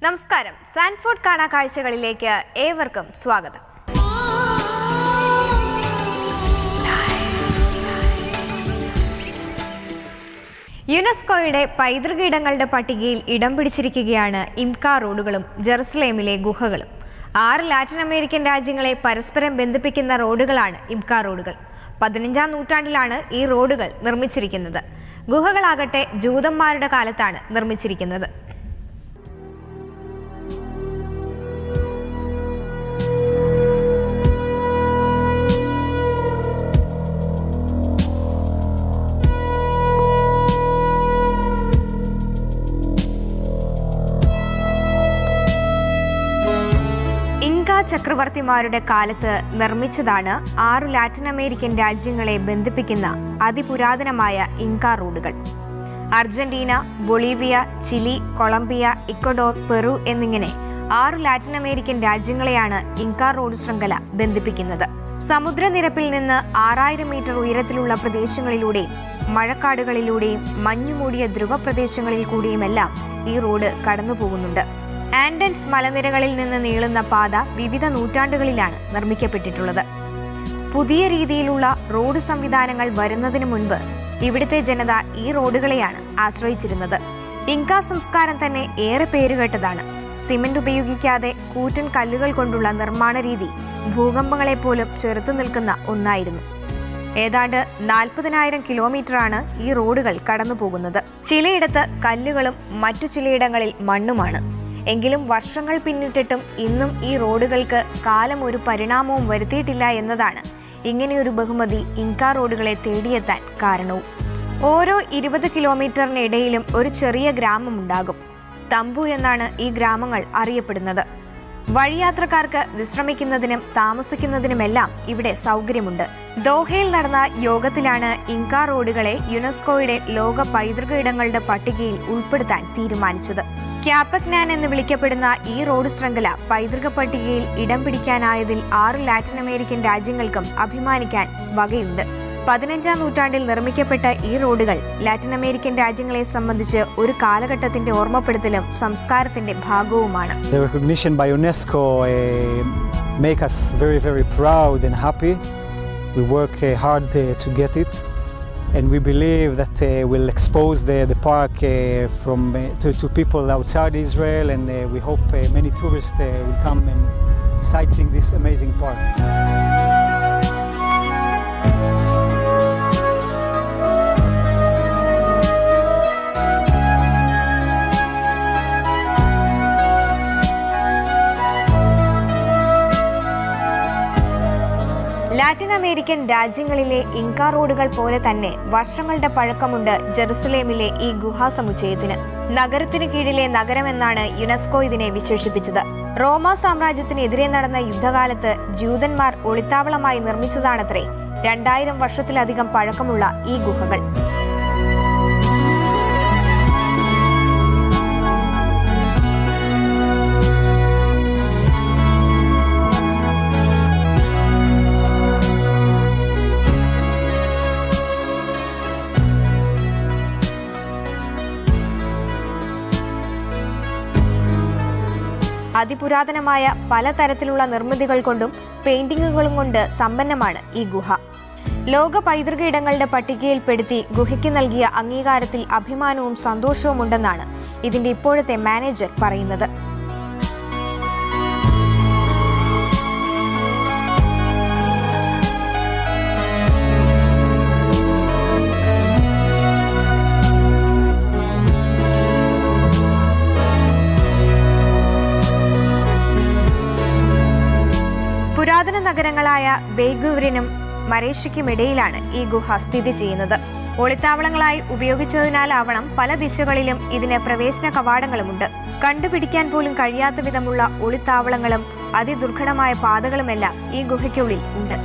നമസ്കാരം. സാൻഫോർഡ് കാണാ കാഴ്ചകളിലേക്ക് ഏവർക്കും സ്വാഗതം. യുനെസ്കോയുടെ പൈതൃക ഇടങ്ങളുടെ പട്ടികയിൽ ഇടം പിടിച്ചിരിക്കുകയാണ് ഇംക റോഡുകളും ജെറുസലേമിലെ ഗുഹകളും. 6 ലാറ്റിൻ അമേരിക്കൻ രാജ്യങ്ങളെ പരസ്പരം ബന്ധിപ്പിക്കുന്ന റോഡുകളാണ് ഇംക റോഡുകൾ. 15-ാം നൂറ്റാണ്ടിലാണ് ഈ റോഡുകൾ നിർമ്മിച്ചിരിക്കുന്നത്. ഗുഹകളാകട്ടെ ജൂതന്മാരുടെ കാലത്താണ് നിർമ്മിച്ചിരിക്കുന്നത്. ചക്രവർത്തിമാരുടെ കാലത്ത് നിർമ്മിച്ചതാണ് 6 ലാറ്റിൻ അമേരിക്കൻ രാജ്യങ്ങളെ ബന്ധിപ്പിക്കുന്ന അതിപുരാതനമായ ഇൻക റോഡുകൾ. Argentina, Bolivia, Chile, Colombia, Ecuador, Peru എന്നിങ്ങനെ 6 ലാറ്റിൻ അമേരിക്കൻ രാജ്യങ്ങളെയാണ് ഇൻക റോഡ് ശൃംഖല ബന്ധിപ്പിക്കുന്നത്. സമുദ്രനിരപ്പിൽ നിന്ന് 6000 മീറ്റർ ഉയരത്തിലുള്ള പ്രദേശങ്ങളിലൂടെയും മഴക്കാടുകളിലൂടെയും മഞ്ഞുമൂടിയ ധ്രുവ പ്രദേശങ്ങളിൽ കൂടിയുമെല്ലാം ഈ റോഡ് കടന്നുപോകുന്നുണ്ട്. ആൻഡൻസ് മലനിരകളിൽ നിന്ന് നീളുന്ന പാത വിവിധ നൂറ്റാണ്ടുകളിലാണ് നിർമ്മിക്കപ്പെട്ടിട്ടുള്ളത്. പുതിയ രീതിയിലുള്ള റോഡ് സംവിധാനങ്ങൾ വരുന്നതിന് മുൻപ് ഇവിടുത്തെ ജനത ഈ റോഡുകളെയാണ് ആശ്രയിച്ചിരുന്നത്. ഇൻക സംസ്കാരം തന്നെ ഏറെ പേരുകേട്ടതാണ്. സിമന്റ് ഉപയോഗിക്കാതെ കൂറ്റൻ കല്ലുകൾ കൊണ്ടുള്ള നിർമ്മാണ രീതി ഭൂകമ്പങ്ങളെപ്പോലും ചെറുത്തു നിൽക്കുന്ന ഒന്നായിരുന്നു. ഏതാണ്ട് 40,000 കിലോമീറ്ററാണ് ഈ റോഡുകൾ കടന്നുപോകുന്നത്. ചിലയിടത്ത് കല്ലുകളും മറ്റു ചിലയിടങ്ങളിൽ മണ്ണുമാണ്. എങ്കിലും വർഷങ്ങൾ പിന്നിട്ടിട്ടും ഇന്നും ഈ റോഡുകൾക്ക് കാലം ഒരു പരിണാമവും വരുത്തിയിട്ടില്ല എന്നതാണ് ഇങ്ങനെയൊരു ബഹുമതി ഇൻക റോഡുകളെ തേടിയെത്താൻ കാരണവും. ഓരോ 20 കിലോമീറ്ററിനിടയിലും ഒരു ചെറിയ ഗ്രാമമുണ്ടാകും. തമ്പു എന്നാണ് ഈ ഗ്രാമങ്ങൾ അറിയപ്പെടുന്നത്. വഴിയാത്രക്കാർക്ക് വിശ്രമിക്കുന്നതിനും താമസിക്കുന്നതിനുമെല്ലാം ഇവിടെ സൗകര്യമുണ്ട്. ദോഹയിൽ നടന്ന യോഗത്തിലാണ് ഇൻക റോഡുകളെ യുനെസ്കോയുടെ ലോക പൈതൃക ഇടങ്ങളുടെ പട്ടികയിൽ ഉൾപ്പെടുത്താൻ തീരുമാനിച്ചത്. ക്യാപക്നാൻ എന്ന് വിളിക്കപ്പെടുന്ന ഈ റോഡ് ശൃംഖല പൈതൃക പട്ടികയിൽ ഇടം പിടിക്കാനായതിൽ 6 ലാറ്റിൻ അമേരിക്കൻ രാജ്യങ്ങൾക്കും അഭിമാനിക്കാൻ വകയുണ്ട്. 15-ാം നൂറ്റാണ്ടിൽ നിർമ്മിക്കപ്പെട്ട ഈ റോഡുകൾ ലാറ്റിൻ അമേരിക്കൻ രാജ്യങ്ങളെ സംബന്ധിച്ച് ഒരു കാലഘട്ടത്തിന്റെ ഓർമ്മപ്പെടുത്തലും സംസ്കാരത്തിന്റെ ഭാഗവുമാണ്. The recognition by UNESCO make us very, very proud and happy. We work hard to get it. And we believe that we'll expose the park to people outside Israel, and we hope many tourists will come and sightseeing this amazing park. Latin American രാജ്യങ്ങളിലെ ഇൻക റോഡുകൾ പോലെ തന്നെ വർഷങ്ങളുടെ പഴക്കമുണ്ട് ജെറുസലേമിലെ ഈ ഗുഹാസമുച്ചയത്തിന്. നഗരത്തിന് കീഴിലെ നഗരമെന്നാണ് UNESCO ഇതിനെ വിശേഷിപ്പിച്ചത്. റോമ സാമ്രാജ്യത്തിനെതിരെ നടന്ന യുദ്ധകാലത്ത് ജൂതന്മാർ ഒളിത്താവളമായി നിർമ്മിച്ചതാണത്രേ 2000 വർഷത്തിലധികം പഴക്കമുള്ള ഈ ഗുഹകൾ. അതിപുരാതനമായ പലതരത്തിലുള്ള നിർമ്മിതികൾ കൊണ്ടും പെയിന്റിങ്ങുകളും കൊണ്ട് സമ്പന്നമാണ് ഈ ഗുഹ. ലോക പൈതൃക ഇടങ്ങളുടെ പട്ടികയിൽപ്പെടുത്തി ഗുഹയ്ക്ക് നൽകിയ അംഗീകാരത്തിൽ അഭിമാനവും സന്തോഷവും ഉണ്ടെന്നാണ് ഇതിന്റെ ഇപ്പോഴത്തെ മാനേജർ പറയുന്നത്. പുരാതന നഗരങ്ങളായ ബെയ്ഗൂരിനും മരേഷ്യയ്ക്കുമിടയിലാണ് ഈ ഗുഹ സ്ഥിതി ചെയ്യുന്നത്. ഒളിത്താവളങ്ങളായി ഉപയോഗിച്ചതിനാലാവണം പല ദിശകളിലും ഇതിന് പ്രവേശന കവാടങ്ങളുമുണ്ട്. കണ്ടുപിടിക്കാൻ പോലും കഴിയാത്ത വിധമുള്ള ഒളിത്താവളങ്ങളും അതിദുർഘടമായ പാതകളുമെല്ലാം ഈ ഗുഹയ്ക്കുള്ളിൽ ഉണ്ട്.